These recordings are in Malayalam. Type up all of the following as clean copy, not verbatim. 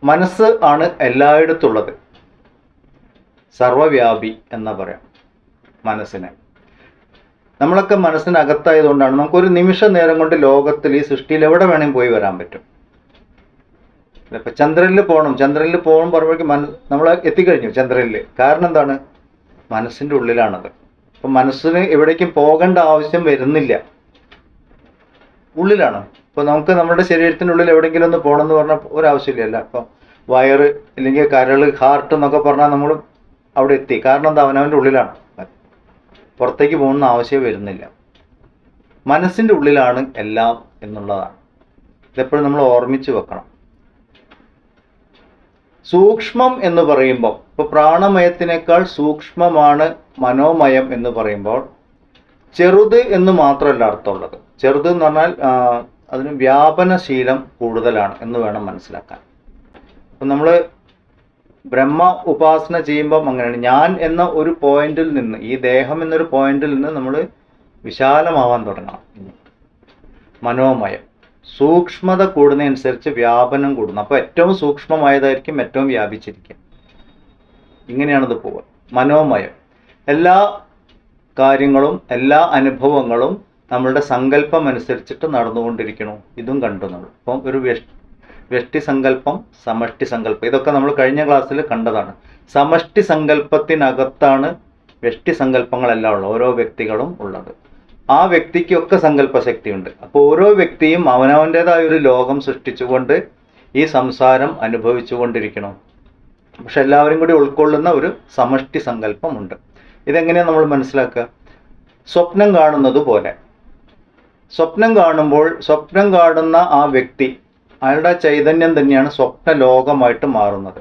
മനസ്സ് ആണ് എല്ലായിടത്തുള്ളത്, സർവവ്യാപി എന്ന് പറയാം മനസ്സിനെ. നമ്മളൊക്കെ മനസ്സിനകത്തായതുകൊണ്ടാണ് നമുക്കൊരു നിമിഷ നേരം കൊണ്ട് ലോകത്തിൽ ഈ സൃഷ്ടിയിൽ എവിടെ വേണമെങ്കിൽ പോയി വരാൻ പറ്റും. ഇപ്പം ചന്ദ്രനിൽ പോകണം, ചന്ദ്രനിൽ പോകണം പറയുമ്പോഴേക്കും നമ്മൾ എത്തിക്കഴിഞ്ഞു ചന്ദ്രനിൽ. കാരണം എന്താണ്? മനസ്സിൻ്റെ ഉള്ളിലാണത്. അപ്പം മനസ്സിന് എവിടേക്കും പോകേണ്ട ആവശ്യം വരുന്നില്ല, ഉള്ളിലാണ്. ഇപ്പോൾ നമുക്ക് നമ്മുടെ ശരീരത്തിൻ്റെ ഉള്ളിൽ എവിടെയെങ്കിലും ഒന്ന് പോകണം എന്ന് പറഞ്ഞാൽ ഒരാവശ്യമില്ല. അപ്പം വയറ് ഇല്ലെങ്കിൽ കരൾ, ഹാർട്ട് എന്നൊക്കെ പറഞ്ഞാൽ നമ്മൾ അവിടെ എത്തി. കാരണം എന്താ? അവനവൻ്റെ ഉള്ളിലാണ്, പുറത്തേക്ക് പോകുന്ന ആവശ്യം വരുന്നില്ല. മനസ്സിൻ്റെ ഉള്ളിലാണ് എല്ലാം എന്നുള്ളതാണ്. ഇതെപ്പോഴും നമ്മൾ ഓർമ്മിച്ച് വെക്കണം. സൂക്ഷ്മം എന്ന് പറയുമ്പോൾ, ഇപ്പോൾ പ്രാണമയത്തിനേക്കാൾ സൂക്ഷ്മമാണ് മനോമയം എന്ന് പറയുമ്പോൾ ചെറുത് എന്ന് മാത്രമല്ല അർത്ഥമുള്ളത്. ചെറുത് എന്ന് പറഞ്ഞാൽ അതിന് വ്യാപനശീലം കൂടുതലാണ് എന്ന് വേണം മനസ്സിലാക്കാൻ. അപ്പം നമ്മൾ ബ്രഹ്മ ഉപാസന ചെയ്യുമ്പം അങ്ങനെയാണ്. ഞാൻ എന്ന ഒരു പോയിന്റിൽ നിന്ന്, ഈ ദേഹം എന്നൊരു പോയിന്റിൽ നിന്ന് നമ്മൾ വിശാലമാവാൻ തുടങ്ങണം. മനോമയം സൂക്ഷ്മത കൂടുന്നതനുസരിച്ച് വ്യാപനം കൂടുന്നു. അപ്പോൾ ഏറ്റവും സൂക്ഷ്മമായതായിരിക്കും ഏറ്റവും വ്യാപിച്ചിരിക്കുക. ഇങ്ങനെയാണിത് പോവുക. മനോമയം എല്ലാ കാര്യങ്ങളും എല്ലാ അനുഭവങ്ങളും നമ്മളുടെ സങ്കല്പം അനുസരിച്ചിട്ട് നടന്നുകൊണ്ടിരിക്കണം. ഇതും കണ്ടു നമ്മൾ. അപ്പം ഒരു വ്യഷ്ടി സങ്കല്പം, സമഷ്ടി സങ്കല്പം, ഇതൊക്കെ നമ്മൾ കഴിഞ്ഞ ക്ലാസ്സിൽ കണ്ടതാണ്. സമഷ്ടി സങ്കല്പത്തിനകത്താണ് വ്യഷ്ടി സങ്കല്പങ്ങളെല്ലാം ഉള്ളത്, ഓരോ വ്യക്തികളും ഉള്ളത്. ആ വ്യക്തിക്കൊക്കെ സങ്കല്പശക്തിയുണ്ട്. അപ്പോൾ ഓരോ വ്യക്തിയും അവനവൻ്റെതായ ഒരു ലോകം സൃഷ്ടിച്ചുകൊണ്ട് ഈ സംസാരം അനുഭവിച്ചുകൊണ്ടിരിക്കണം. പക്ഷെ എല്ലാവരും കൂടി ഉൾക്കൊള്ളുന്ന ഒരു സമഷ്ടി സങ്കല്പമുണ്ട്. ഇതെങ്ങനെയാണ് നമ്മൾ മനസ്സിലാക്കുക? സ്വപ്നം കാണുന്നത് പോലെ. സ്വപ്നം കാണുമ്പോൾ സ്വപ്നം കാണുന്ന ആ വ്യക്തി, അയാളുടെ ചൈതന്യം തന്നെയാണ് സ്വപ്ന ലോകമായിട്ട് മാറുന്നത്.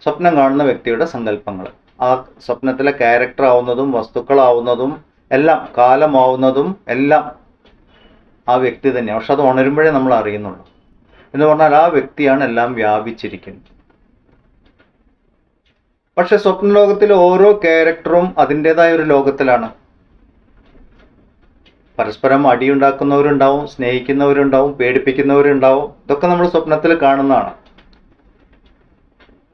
സ്വപ്നം കാണുന്ന വ്യക്തിയുടെ സങ്കല്പങ്ങൾ, ആ സ്വപ്നത്തിലെ ക്യാരക്ടർ ആവുന്നതും വസ്തുക്കളാവുന്നതും എല്ലാം, കാലമാവുന്നതും എല്ലാം ആ വ്യക്തി തന്നെയാണ്. പക്ഷെ അത് ഉണരുമ്പോഴേ നമ്മൾ അറിയുന്നുള്ളൂ. എന്ന് പറഞ്ഞാൽ ആ വ്യക്തിയാണ് എല്ലാം വ്യാപിച്ചിരിക്കുന്നത്. പക്ഷെ സ്വപ്ന ലോകത്തിലെ ഓരോ ക്യാരക്ടറും അതിൻ്റെതായ ഒരു ലോകത്തിലാണ്. പരസ്പരം അടിയുണ്ടാക്കുന്നവരുണ്ടാവും, സ്നേഹിക്കുന്നവരുണ്ടാവും, പേടിപ്പിക്കുന്നവരുണ്ടാവും. ഇതൊക്കെ നമ്മൾ സ്വപ്നത്തിൽ കാണുന്നതാണ്.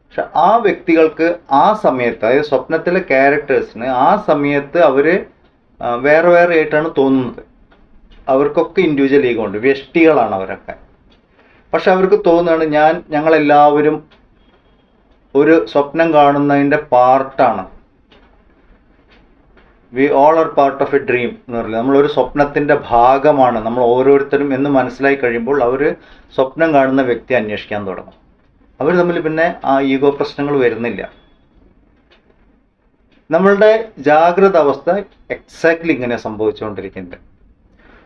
പക്ഷെ ആ വ്യക്തികൾക്ക് ആ സമയത്ത്, അതായത് സ്വപ്നത്തിലെ ക്യാരക്ടേഴ്സിന് ആ സമയത്ത് അവർ വേറെ വേറെ ആയിട്ടാണ് തോന്നുന്നത്. അവർക്കൊക്കെ ഇൻഡിവിജ്വൽ ഈഗോ ഉണ്ട്, വ്യഷ്ടികളാണ് അവരൊക്കെ. പക്ഷെ അവർക്ക് തോന്നുകയാണ് ഞങ്ങളെല്ലാവരും ഒരു സ്വപ്നം കാണുന്നതിൻ്റെ പാർട്ടാണ്. We all are part of A dream എന്ന് പറയുന്നത്. നമ്മളൊരു സ്വപ്നത്തിൻ്റെ ഭാഗമാണ് നമ്മൾ ഓരോരുത്തരും എന്ന് മനസ്സിലായി കഴിയുമ്പോൾ അവർ സ്വപ്നം കാണുന്ന വ്യക്തി അന്വേഷിക്കാൻ തുടങ്ങും. അവർ തമ്മിൽ പിന്നെ ആ ഈഗോ പ്രശ്നങ്ങൾ വരുന്നില്ല. നമ്മളുടെ ജാഗ്രത അവസ്ഥ എക്സാക്ട്ലി ഇങ്ങനെ സംഭവിച്ചുകൊണ്ടിരിക്കുന്നുണ്ട്.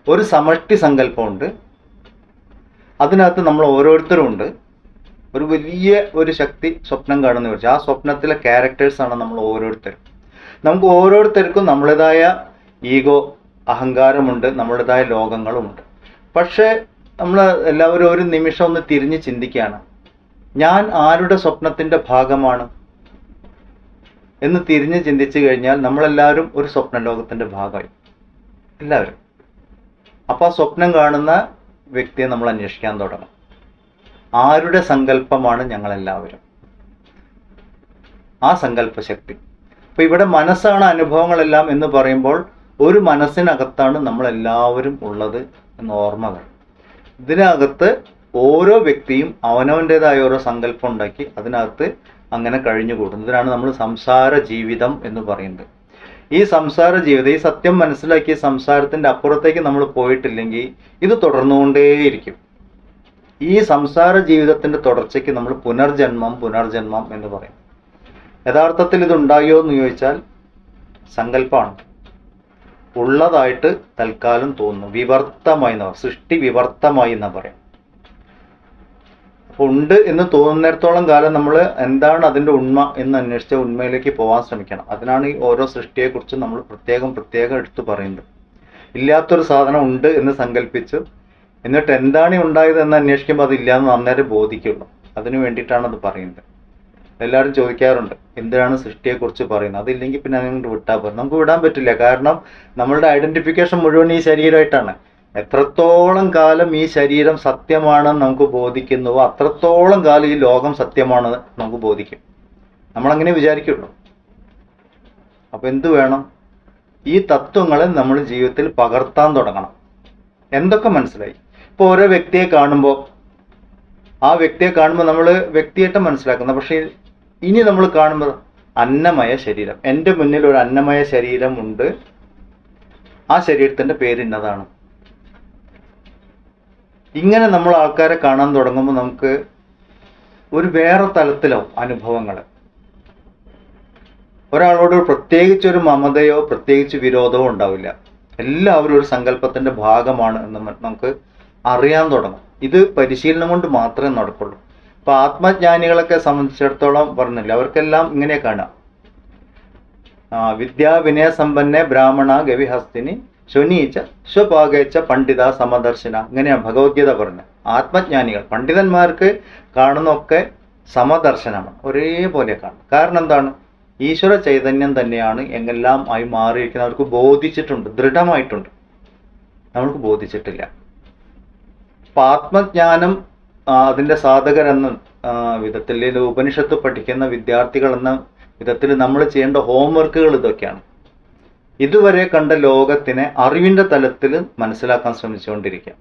ഒരു സമഷ്ടി സങ്കല്പമുണ്ട്, അതിനകത്ത് നമ്മൾ ഓരോരുത്തരും ഉണ്ട്. ഒരു വലിയ ഒരു ശക്തി സ്വപ്നം കാണുന്ന വെച്ചാൽ ആ സ്വപ്നത്തിലെ ക്യാരക്ടേഴ്സാണ് നമ്മൾ ഓരോരുത്തരും. നമുക്ക് ഓരോരുത്തർക്കും നമ്മുടേതായ ഈഗോ, അഹങ്കാരമുണ്ട്, നമ്മുടേതായ ലോകങ്ങളുമുണ്ട്. പക്ഷേ നമ്മൾ എല്ലാവരും ഒരു നിമിഷം ഒന്ന് തിരിഞ്ഞ് ചിന്തിക്കുകയാണ്, ഞാൻ ആരുടെ സ്വപ്നത്തിൻ്റെ ഭാഗമാണ് എന്ന് തിരിഞ്ഞ് ചിന്തിച്ചു കഴിഞ്ഞാൽ നമ്മളെല്ലാവരും ഒരു സ്വപ്ന ലോകത്തിൻ്റെ ഭാഗമായി, എല്ലാവരും. അപ്പോൾ ആ സ്വപ്നം കാണുന്ന വ്യക്തിയെ നമ്മൾ അന്വേഷിക്കാൻ തുടങ്ങും. ആരുടെ സങ്കല്പമാണ് ഞങ്ങളെല്ലാവരും? ആ സങ്കല്പശക്തി. അപ്പോൾ ഇവിടെ മനസ്സാണ് അനുഭവങ്ങളെല്ലാം എന്ന് പറയുമ്പോൾ ഒരു മനസ്സിനകത്താണ് നമ്മളെല്ലാവരും ഉള്ളത് എന്ന് ഓർമ്മകൾ. ഇതിനകത്ത് ഓരോ വ്യക്തിയും അവനവൻ്റെതായ ഓരോ സങ്കല്പം ഉണ്ടാക്കി അതിനകത്ത് അങ്ങനെ കഴിഞ്ഞുകൂടുന്നു. ഇതിനാണ് നമ്മൾ സംസാര ജീവിതം എന്ന് പറയുന്നത്. ഈ സംസാര ജീവിതം, ഈ സത്യം മനസ്സിലാക്കി സംസാരത്തിൻ്റെ അപ്പുറത്തേക്ക് നമ്മൾ പോയിട്ടില്ലെങ്കിൽ ഇത് തുടർന്നുകൊണ്ടേയിരിക്കും. ഈ സംസാര ജീവിതത്തിൻ്റെ തുടർച്ചയ്ക്ക് നമ്മൾ പുനർജന്മം പുനർജന്മം എന്ന് പറയും. യഥാർത്ഥത്തിൽ ഇതുണ്ടായോ എന്ന് ചോദിച്ചാൽ സങ്കല്പമാണ്, ഉള്ളതായിട്ട് തൽക്കാലം തോന്നുന്നു. വിവർത്തമായി എന്ന് പറയും, സൃഷ്ടി വിവർത്തമായി എന്ന് പറയാം. അപ്പോൾ ഉണ്ട് എന്ന് തോന്നുന്നിടത്തോളം കാലം നമ്മൾ എന്താണ് അതിൻ്റെ ഉണ്മ എന്ന് അന്വേഷിച്ച ഉണ്മയിലേക്ക് പോകാൻ ശ്രമിക്കണം. അതിനാണ് ഈ ഓരോ സൃഷ്ടിയെക്കുറിച്ച് നമ്മൾ പ്രത്യേകം എടുത്തു പറയുന്നത്. ഇല്ലാത്തൊരു സാധനം ഉണ്ട് എന്ന് സങ്കല്പിച്ചു എന്നിട്ട് എന്താണ് ഉണ്ടായത് എന്ന് അന്വേഷിക്കുമ്പോൾ അതില്ലാന്ന് അന്നേരം ബോധിക്കുള്ളൂ. അതിനു വേണ്ടിയിട്ടാണ് അത് പറയുന്നത്. എല്ലാവരും ചോദിക്കാറുണ്ട് എന്തിനാണ് സൃഷ്ടിയെക്കുറിച്ച് പറയുന്നത്, അതില്ലെങ്കിൽ പിന്നെ അങ്ങോട്ട് വിട്ടാൽ പോലും. നമുക്ക് വിടാൻ പറ്റില്ല. കാരണം നമ്മളുടെ ഐഡന്റിഫിക്കേഷൻ മുഴുവൻ ഈ ശരീരമായിട്ടാണ്. എത്രത്തോളം കാലം ഈ ശരീരം സത്യമാണെന്ന് നമുക്ക് ബോധിക്കുന്നുവോ അത്രത്തോളം കാലം ഈ ലോകം സത്യമാണെന്ന് നമുക്ക് ബോധിക്കും. നമ്മളങ്ങനെ വിചാരിക്കുള്ളൂ. അപ്പൊ എന്ത് വേണം? ഈ തത്വങ്ങളെ നമ്മൾ ജീവിതത്തിൽ പകർത്താൻ തുടങ്ങണം. എന്തൊക്കെ മനസ്സിലായി? ഇപ്പൊ ഓരോ വ്യക്തിയെ കാണുമ്പോൾ നമ്മൾ വ്യക്തിയായിട്ട് മനസ്സിലാക്കുന്ന, പക്ഷെ ഇനി നമ്മൾ കാണുമ്പോൾ അന്നമയ ശരീരം, എൻ്റെ മുന്നിൽ ഒരു അന്നമയ ശരീരം ഉണ്ട്, ആ ശരീരത്തിന്റെ പേര് ഇന്നതാണ്. ഇങ്ങനെ നമ്മൾ ആൾക്കാരെ കാണാൻ തുടങ്ങുമ്പോൾ നമുക്ക് ഒരു വേറെ തലത്തിലാവും അനുഭവങ്ങൾ. ഒരാളോട് പ്രത്യേകിച്ചൊരു മമതയോ പ്രത്യേകിച്ച് വിരോധമോ ഉണ്ടാവില്ല. എല്ലാവരും ഒരു സങ്കല്പത്തിന്റെ ഭാഗമാണ് എന്ന് നമുക്ക് അറിയാൻ തുടങ്ങും. ഇത് പരിശീലനം കൊണ്ട് മാത്രമേ നടക്കുള്ളൂ. ഇപ്പൊ ആത്മജ്ഞാനികളൊക്കെ സംബന്ധിച്ചിടത്തോളം പറഞ്ഞില്ല, അവർക്കെല്ലാം ഇങ്ങനെ കാണാം. വിദ്യാവിനയ സമ്പന്നെ ബ്രാഹ്മണ ഗവിഹസ്തിനി ശുനീച്ച സ്വപാകേച്ച പണ്ഡിത സമദർശന, ഇങ്ങനെയാണ് ഭഗവത്ഗീത പറഞ്ഞത്. ആത്മജ്ഞാനികൾ, പണ്ഡിതന്മാർക്ക് കാണുന്നൊക്കെ സമദർശനമാണ്, ഒരേപോലെ കാണും. കാരണം എന്താണ്? ഈശ്വര ചൈതന്യം തന്നെയാണ് എങ്ങെല്ലാം ആയി മാറിയിരിക്കുന്നത്. അവർക്ക് ബോധിച്ചിട്ടുണ്ട്, ദൃഢമായിട്ടുണ്ട്. നമ്മൾക്ക് ബോധിച്ചിട്ടില്ല. അപ്പൊ ആത്മജ്ഞാനം അതിന്റെ സാധകരെന്ന വിധത്തിൽ, ഉപനിഷത്ത് പഠിക്കുന്ന വിദ്യാർത്ഥികൾ എന്ന വിധത്തിൽ നമ്മൾ ചെയ്യേണ്ട ഹോംവർക്കുകൾ ഇതൊക്കെയാണ്. ഇതുവരെ കണ്ട ലോകത്തിനെ അറിവിന്റെ തലത്തിൽ മനസ്സിലാക്കാൻ ശ്രമിച്ചുകൊണ്ടിരിക്കുക.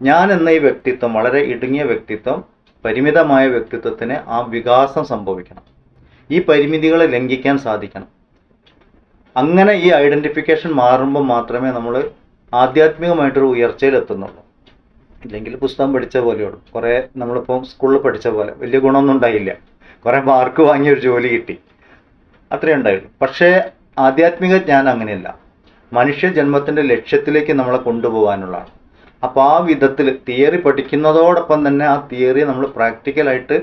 ഞാൻ എന്ന ഈ വ്യക്തിത്വം, വളരെ ഇടുങ്ങിയ വ്യക്തിത്വം, പരിമിതമായ വ്യക്തിത്വത്തിന് ആ വികാസം സംഭവിക്കണം. ഈ പരിമിതികളെ ലംഘിക്കാൻ സാധിക്കണം. അങ്ങനെ ഈ ഐഡന്റിഫിക്കേഷൻ മാറുമ്പോൾ മാത്രമേ നമ്മൾ ആധ്യാത്മികമായിട്ടൊരു ഉയർച്ചയിലെത്തുന്നുള്ളൂ. ഇല്ലെങ്കിൽ പുസ്തകം പഠിച്ച പോലെയുള്ളൂ. കുറേ നമ്മളിപ്പോൾ സ്കൂളിൽ പഠിച്ച പോലെ വലിയ ഗുണമൊന്നും ഉണ്ടായില്ല. കുറേ മാർക്ക് വാങ്ങി ഒരു ജോലി കിട്ടി, അത്രേ ഉണ്ടായുള്ളൂ. പക്ഷേ ആധ്യാത്മിക ജ്ഞാനം അങ്ങനെയല്ല. മനുഷ്യ ജന്മത്തിന്റെ ലക്ഷ്യത്തിലേക്ക് നമ്മളെ കൊണ്ടുപോകാനുള്ളതാണ്. അപ്പോൾ ആ വിധത്തിൽ തിയറി പഠിക്കുന്നതോടൊപ്പം തന്നെ ആ തിയറി നമ്മൾ പ്രാക്ടിക്കലായിട്ട്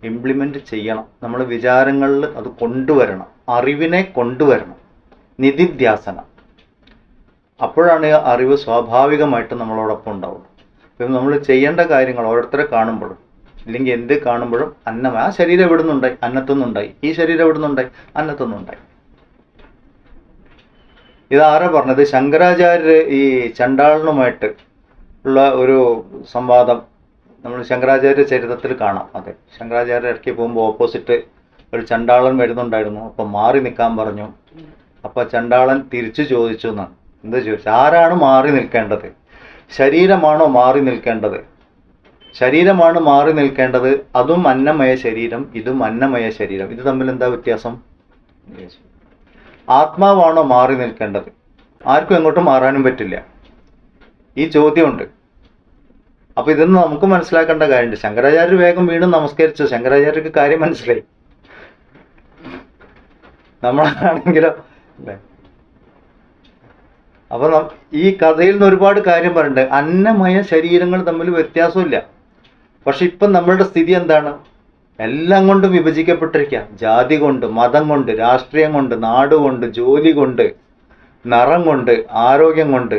ഇംപ്ലിമെന്റ് ചെയ്യണം. നമ്മൾ വിചാരങ്ങളിൽ അത് കൊണ്ടുവരണം, അറിവിനെ കൊണ്ടുവരണം, നിധിധ്യാസന. അപ്പോഴാണ് അറിവ് സ്വാഭാവികമായിട്ട് നമ്മളോടൊപ്പം ഉണ്ടാവുള്ളൂ. ഇപ്പം നമ്മൾ ചെയ്യേണ്ട കാര്യങ്ങൾ ഓരോരുത്തരെ കാണുമ്പോഴും ഇല്ലെങ്കിൽ എന്ത് കാണുമ്പോഴും ആ ശരീരം എവിടുന്നുണ്ടായി? അന്നത്തുനിന്നുണ്ടായി. ഈ ശരീരം എവിടുന്നുണ്ടായി? അന്നത്തുനിന്നുണ്ടായി. ഇതാരാ പറഞ്ഞത്? ശങ്കരാചാര്യർ ഈ ചണ്ടാളനുമായിട്ട് ഉള്ള ഒരു സംവാദം നമ്മൾ ശങ്കരാചാര്യ ചരിത്രത്തിൽ കാണാം. അതെ, ശങ്കരാചാര്യ ഇടയ്ക്ക് പോകുമ്പോൾ ഓപ്പോസിറ്റ് ഒരു ചണ്ടാളൻ വരുന്നുണ്ടായിരുന്നു. അപ്പം മാറി നിൽക്കാൻ പറഞ്ഞു. അപ്പം ചണ്ടാളൻ തിരിച്ചു ചോദിച്ചു എന്നാണ്. എന്താ ചോദിച്ചു? ആരാണ് മാറി നിൽക്കേണ്ടത്? ശരീരമാണോ മാറി നിൽക്കേണ്ടത്? ശരീരമാണ് മാറി നിൽക്കേണ്ടത്. അതും അന്നമയ ശരീരം, ഇതും അന്നമയ ശരീരം. ഇത് തമ്മിൽ എന്താ വ്യത്യാസം? ആത്മാവാണോ മാറി നിൽക്കേണ്ടത്? ആർക്കും എങ്ങോട്ടും മാറാനും പറ്റില്ല. ഈ ചോദ്യമുണ്ട്. അപ്പൊ ഇതൊന്നും നമുക്ക് മനസ്സിലാക്കേണ്ട കാര്യമുണ്ട്. ശങ്കരാചാര്യ വേഗം വീണ്ടും നമസ്കരിച്ചു. ശങ്കരാചാര്യക്ക് കാര്യം മനസ്സിലായി. നമ്മളാണെങ്കിലോ അല്ലേ? അപ്പൊ ഈ കഥയിൽ നിന്ന് ഒരുപാട് കാര്യം പറയുന്നുണ്ട്. അന്നമയ ശരീരങ്ങൾ തമ്മിൽ വ്യത്യാസമില്ല. പക്ഷെ ഇപ്പം നമ്മളുടെ സ്ഥിതി എന്താണ്? എല്ലാം കൊണ്ടും വിഭജിക്കപ്പെട്ടിരിക്കുക. ജാതി കൊണ്ട്, മതം കൊണ്ട്, രാഷ്ട്രീയം കൊണ്ട്, നാട് കൊണ്ട്, ജോലി കൊണ്ട്, നിറം കൊണ്ട്, ആരോഗ്യം കൊണ്ട്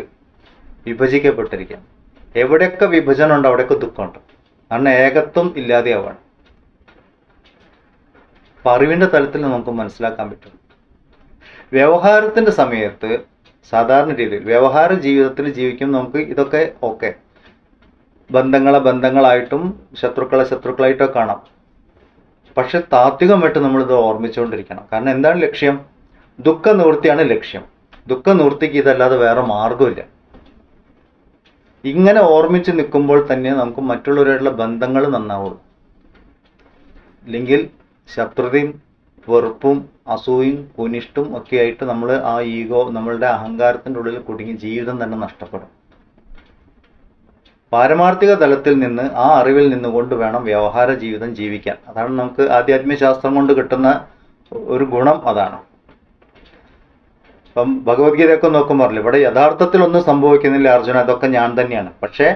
വിഭജിക്കപ്പെട്ടിരിക്കുക. എവിടെയൊക്കെ വിഭജനം ഉണ്ട് അവിടെയൊക്കെ ദുഃഖമുണ്ട്. കാരണം ഏകത്വം ഇല്ലാതെയാവാണ്. അപ്പൊ അറിവിന്റെ തലത്തിൽ നമുക്ക് മനസ്സിലാക്കാൻ പറ്റും. വ്യവഹാരത്തിന്റെ സമയത്ത് സാധാരണ രീതിയിൽ വ്യവഹാര ജീവിതത്തിൽ ജീവിക്കുമ്പോൾ നമുക്ക് ഇതൊക്കെ ഓക്കെ, ബന്ധങ്ങളെ ബന്ധങ്ങളായിട്ടും ശത്രുക്കളെ ശത്രുക്കളായിട്ടൊക്കെ കാണാം. പക്ഷെ താത്വികമായിട്ട് നമ്മളിത് ഓർമ്മിച്ചുകൊണ്ടിരിക്കണം. കാരണം എന്താണ് ലക്ഷ്യം? ദുഃഖ നിവൃത്തിയാണ് ലക്ഷ്യം. ദുഃഖ നിവൃത്തിക്ക് ഇതല്ലാതെ വേറെ മാർഗമില്ല. ഇങ്ങനെ ഓർമ്മിച്ച് നിൽക്കുമ്പോൾ തന്നെ നമുക്ക് മറ്റുള്ളവരായിട്ടുള്ള ബന്ധങ്ങൾ നന്നാവുള്ളൂ. ഇല്ലെങ്കിൽ ശത്രുതയും വെറുപ്പും അസൂയും കുനിഷ്ടും ഒക്കെ ആയിട്ട് നമ്മൾ ആ ഈഗോ, നമ്മളുടെ അഹങ്കാരത്തിൻ്റെ ഉള്ളിൽ കുടുങ്ങി ജീവിതം തന്നെ നഷ്ടപ്പെടും. പാരമാർത്ഥിക തലത്തിൽ നിന്ന് ആ അറിവിൽ നിന്നുകൊണ്ട് വേണം വ്യവഹാര ജീവിതം ജീവിക്കാൻ. അതാണ് നമുക്ക് ആധ്യാത്മിക ശാസ്ത്രം കൊണ്ട് കിട്ടുന്ന ഒരു ഗുണം. അതാണ്. ഇപ്പം ഭഗവത്ഗീതയൊക്കെ നോക്കുമ്പോൾ ഇവിടെ യഥാർത്ഥത്തിൽ ഒന്നും സംഭവിക്കുന്നില്ല അർജുന, അതൊക്കെ ഞാൻ തന്നെയാണ്. പക്ഷേ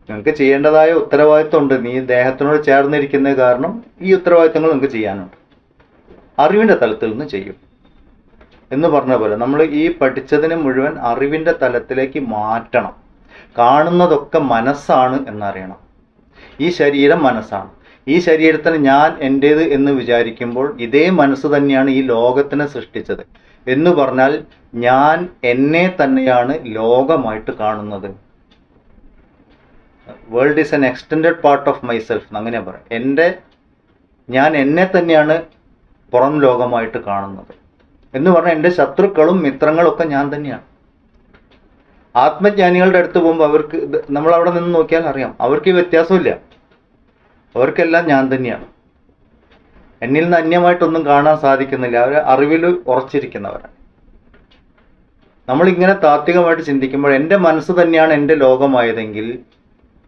നിങ്ങൾക്ക് ചെയ്യേണ്ടതായ ഉത്തരവാദിത്വം ഉണ്ട്. നീ ദേഹത്തിനോട് ചേർന്നിരിക്കുന്നത് കാരണം ഈ ഉത്തരവാദിത്തങ്ങൾ നിങ്ങൾക്ക് ചെയ്യാനുണ്ട്. അറിവിന്റെ തലത്തിൽ നിന്ന് ചെയ്യും എന്ന് പറഞ്ഞ പോലെ നമ്മൾ ഈ പഠിച്ചതിനെ മുഴുവൻ അറിവിന്റെ തലത്തിലേക്ക് മാറ്റണം. കാണുന്നതൊക്കെ മനസ്സാണ് എന്നറിയണം. ഈ ശരീരം മനസ്സാണ്. ഈ ശരീരത്തിന് ഞാൻ എൻ്റേത് എന്ന് വിചാരിക്കുമ്പോൾ ഇതേ മനസ്സ് തന്നെയാണ് ഈ ലോകത്തിനെ സൃഷ്ടിച്ചത് എന്ന് പറഞ്ഞാൽ ഞാൻ എന്നെ തന്നെയാണ് ലോകമായിട്ട് കാണുന്നത്. World is N extended part of myself അങ്ങനെ പറയാം. ഞാൻ എന്നെ തന്നെയാണ് പുറം ലോകമായിട്ട് കാണുന്നത് എന്ന് പറഞ്ഞാൽ എൻ്റെ ശത്രുക്കളും മിത്രങ്ങളും ഒക്കെ ഞാൻ തന്നെയാണ്. ആത്മജ്ഞാനികളുടെ അടുത്ത് പോകുമ്പോൾ അവർക്ക് നമ്മളവിടെ നിന്ന് നോക്കിയാൽ അറിയാം, അവർക്ക് ഈ വ്യത്യാസമില്ല. അവർക്കെല്ലാം ഞാൻ തന്നെയാണ്. എന്നിൽ നിന്ന് അന്യമായിട്ടൊന്നും കാണാൻ സാധിക്കുന്നില്ല. അവർ അറിവിൽ ഉറച്ചിരിക്കുന്നവരാണ്. നമ്മളിങ്ങനെ താത്വികമായിട്ട് ചിന്തിക്കുമ്പോൾ എൻ്റെ മനസ്സ് തന്നെയാണ് എൻ്റെ ലോകമായതെങ്കിൽ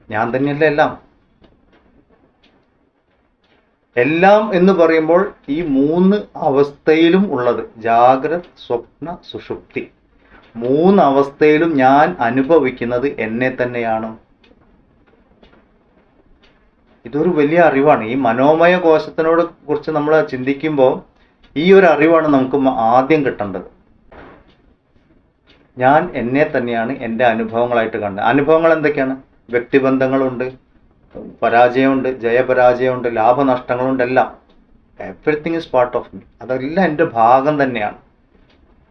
ഞാൻ തന്നെയല്ല എല്ലാം. എല്ലാം എന്ന് പറയുമ്പോൾ ഈ 3 അവസ്ഥയിലും ഉള്ളത്, ജാഗ്രത്, സ്വപ്ന, സുഷുപ്തി, 3 അവസ്ഥയിലും ഞാൻ അനുഭവിക്കുന്നത് എന്നെ തന്നെയാണ്. ഇതൊരു വലിയ അറിവാണ്. ഈ മനോമയ കോശത്തിനോട് കുറിച്ച് നമ്മൾ ചിന്തിക്കുമ്പോൾ ഈ ഒരു അറിവാണ് നമുക്ക് ആദ്യം കിട്ടേണ്ടത്. ഞാൻ എന്നെ തന്നെയാണ് എൻ്റെ അനുഭവങ്ങളായിട്ട് കണ്ടത്. അനുഭവങ്ങൾ എന്തൊക്കെയാണ്? വ്യക്തിബന്ധങ്ങളുണ്ട്, പരാജയമുണ്ട്, ജയപരാജയമുണ്ട്, ലാഭനഷ്ടങ്ങളുണ്ട്, എല്ലാം. Everything is part of me. അതെല്ലാം എൻ്റെ ഭാഗം തന്നെയാണ്.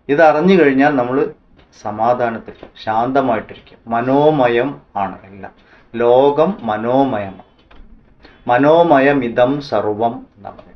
ഇതറിഞ്ഞു കഴിഞ്ഞാൽ നമ്മൾ സമാധാനത്തിൽ ശാന്തമായിട്ടിരിക്കും. മനോമയം ആണ് എല്ലാം. ലോകം മനോമയമാണ്. മനോമയമിതം സർവം എന്നാണ്.